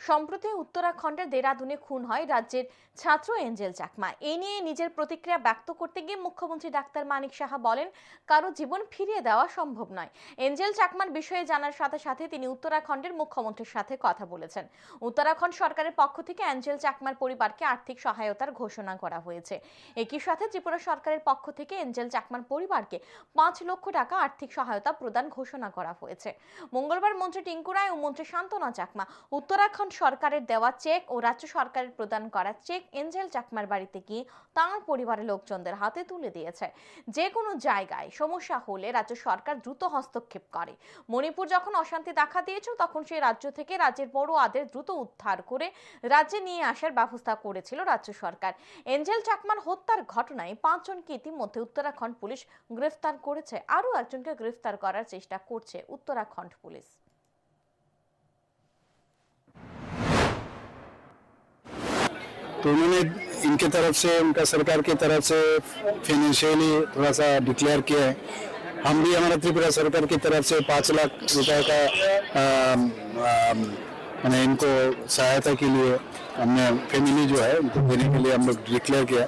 সম্প্রতি উত্তরাখণ্ডের দেরাদুনে খুন হয় রাজ্যের ছাত্র এঞ্জেল চাকমা। এ নিয়ে নিজের প্রতিক্রিয়া ব্যক্ত করতে গিয়ে মুখ্যমন্ত্রী ডাক্তার মানিক সাহা বলেন, কারো জীবন ফিরিয়ে দেওয়া সম্ভব নয়। এঞ্জেল চাকমার বিষয়ে জানার সাথে সাথে তিনি উত্তরাখণ্ডের মুখ্যমন্ত্রীর সাথে কথা বলেছেন। উত্তরাখণ্ড সরকারের পক্ষ থেকে এঞ্জেল চাকমার পরিবারকে আর্থিক সহায়তার ঘোষণা করা হয়েছে। একই সাথে ত্রিপুরা সরকারের পক্ষ থেকে এঞ্জেল চাকমার পরিবারকে 5 লক্ষ টাকা আর্থিক সহায়তা প্রদান ঘোষণা করা হয়েছে। মঙ্গলবার মন্ত্রী টিঙ্কু রায় ও মন্ত্রী শান্তনা চাকমা উত্তরাখণ্ড সরকারের দেওয়া চেক ও রাজ্য সরকারের প্রদান করা চেক এঞ্জেল চাকমার বাড়িতে গিয়ে তাঁর পরিবারের লোকজনদের হাতে তুলে দিয়েছে। যে কোনো জায়গায় সমস্যা হলে রাজ্য সরকার দ্রুত হস্তক্ষেপ করে। মণিপুর যখন অশান্তি দেখা দিয়েছিল তখন সেই রাজ্য থেকে রাজ্যের পড়ুয়াদের দ্রুত উদ্ধার করে রাজ্যে নিয়ে আসার ব্যবস্থা করেছিল রাজ্য সরকার। এঞ্জেল চাকমার হত্যার ঘটনায় 5 জনকে ইতিমধ্যে উত্তরাখণ্ড পুলিশ গ্রেফতার করেছে। আরও একজনকে গ্রেফতার করার চেষ্টা করছে উত্তরাখণ্ড পুলিশ। तो उन्होंने इनके तरफ से, उनका सरकार की तरफ से फाइनेंशियली थोड़ा सा डिक्लेयर किया है। हम भी हमारा त्रिपुरा सरकार की तरफ से 5 लाख रुपए का मैंने इनको सहायता के लिए हमने फैमिली जो है उनको देने के लिए हम लोग डिक्लेयर किया।